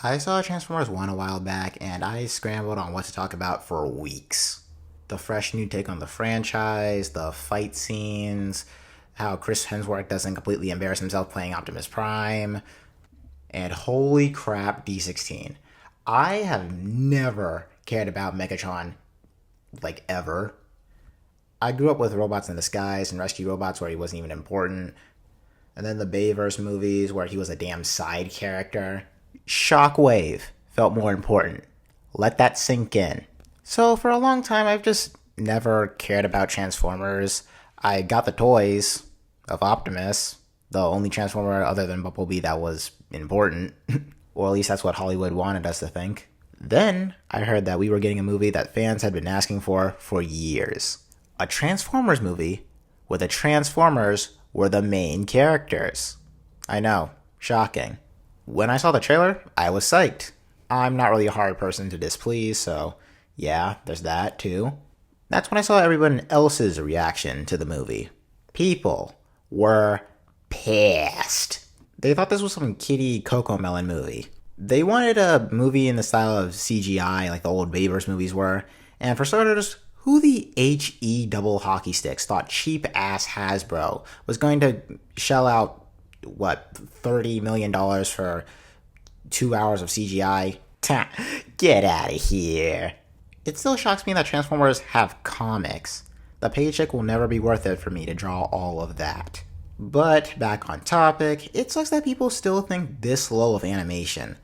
I saw Transformers 1 a while back, and I scrambled on what to talk about for weeks. The fresh new take on the franchise, the fight scenes, how Chris Hemsworth doesn't completely embarrass himself playing Optimus Prime, and holy crap, D16. I have never cared about Megatron, like, ever. I grew up with Robots in Disguise and Rescue Robots where he wasn't even important, and then the Bayverse movies where he was a damn side character. Shockwave felt more important. Let that sink in. So for a long time, I've just never cared about Transformers. I got the toys of Optimus, the only Transformer other than Bumblebee that was important. Or at least that's what Hollywood wanted us to think. Then I heard that we were getting a movie that fans had been asking for years. A Transformers movie where the Transformers were the main characters. I know, shocking. When I saw the trailer, I was psyched. I'm not really a hard person to displease, so yeah, there's that too. That's when I saw everyone else's reaction to the movie. People were pissed. They thought this was some kiddie Cocomelon movie. They wanted a movie in the style of CGI like the old Bayverse movies were, and for starters, who the HE double hockey sticks thought cheap-ass Hasbro was going to shell out $30 million for 2 hours of CGI? Get out of here. It still shocks me that Transformers have comics. The paycheck will never be worth it for me to draw all of that. But back on topic, it sucks that people still think this low of animation.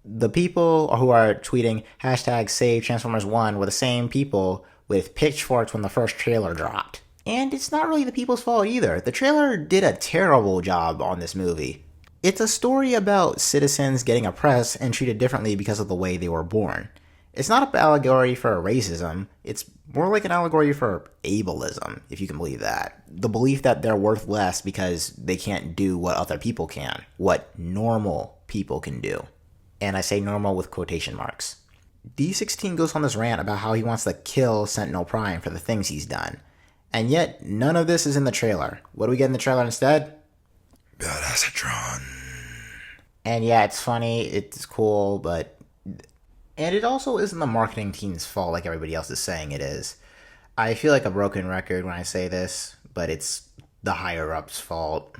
The people who are tweeting hashtag save Transformers 1 were the same people with pitchforks when the first trailer dropped. And it's not really the people's fault either. The trailer did a terrible job on this movie. It's a story about citizens getting oppressed and treated differently because of the way they were born. It's not an allegory for racism. It's more like an allegory for ableism, if you can believe that. The belief that they're worth less because they can't do what other people can, what normal people can do. And I say normal with quotation marks. D16 goes on this rant about how he wants to kill Sentinel Prime for the things he's done. And yet, none of this is in the trailer. What do we get in the trailer instead? Badassatron. And yeah, it's funny, it's cool, but... And it also isn't the marketing team's fault like everybody else is saying it is. I feel like a broken record when I say this, but it's the higher-ups' fault.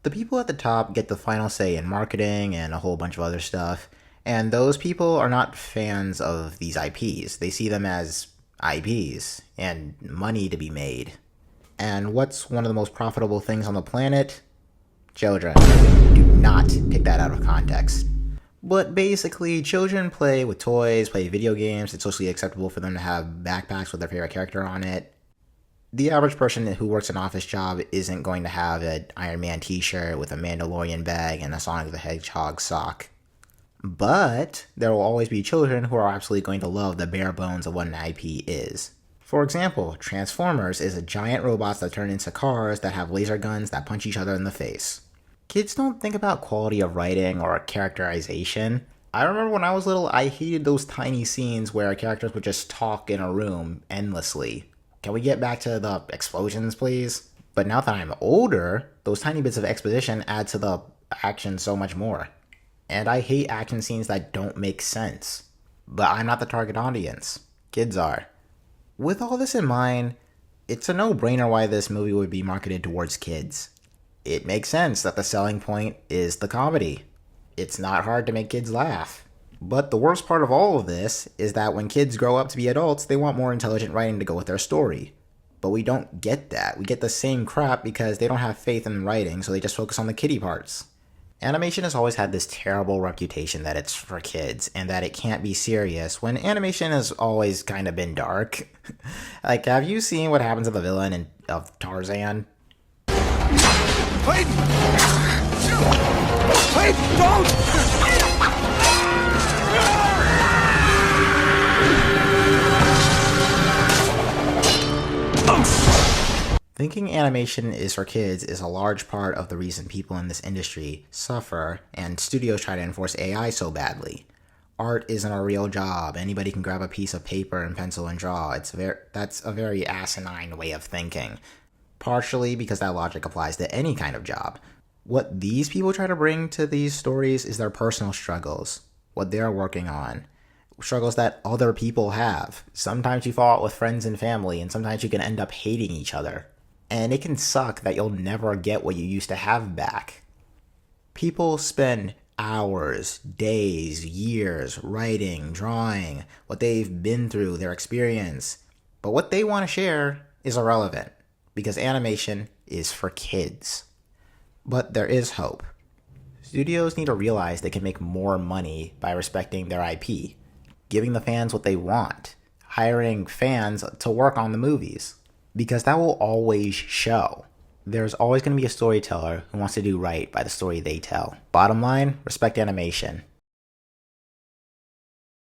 The people at the top get the final say in marketing and a whole bunch of other stuff, and those people are not fans of these IPs. They see them as IPs and money to be made. And what's one of the most profitable things on the planet? Children. Do not take that out of context. But basically, children play with toys, play video games. It's socially acceptable for them to have backpacks with their favorite character on it. The average person who works an office job isn't going to have an Iron Man t-shirt with a Mandalorian bag and a Sonic the Hedgehog sock. But there will always be children who are absolutely going to love the bare bones of what an IP is. For example, Transformers is a giant robots that turn into cars that have laser guns that punch each other in the face. Kids don't think about quality of writing or characterization. I remember when I was little, I hated those tiny scenes where characters would just talk in a room endlessly. Can we get back to the explosions, please? But now that I'm older, those tiny bits of exposition add to the action so much more. And I hate action scenes that don't make sense. But I'm not the target audience. Kids are. With all this in mind, it's a no-brainer why this movie would be marketed towards kids. It makes sense that the selling point is the comedy. It's not hard to make kids laugh. But the worst part of all of this is that when kids grow up to be adults, they want more intelligent writing to go with their story. But we don't get that. We get the same crap because they don't have faith in writing, so they just focus on the kiddie parts. Animation has always had this terrible reputation that it's for kids and that it can't be serious, when animation has always kind of been dark. Like, have you seen what happens to the villain of Tarzan? Wait! Wait, don't! Thinking animation is for kids is a large part of the reason people in this industry suffer and studios try to enforce AI so badly. Art isn't a real job. Anybody can grab a piece of paper and pencil and draw. That's a very asinine way of thinking. Partially because that logic applies to any kind of job. What these people try to bring to these stories is their personal struggles. what they're working on, struggles that other people have. Sometimes you fall out with friends and family, and sometimes you can end up hating each other. And it can suck that you'll never get what you used to have back. People spend hours, days, years writing, drawing, what they've been through, their experience. But what they want to share is irrelevant because animation is for kids. But there is hope. Studios need to realize they can make more money by respecting their IP, giving the fans what they want, hiring fans to work on the movies, because that will always show. There's always going to be a storyteller who wants to do right by the story they tell. Bottom line, respect animation.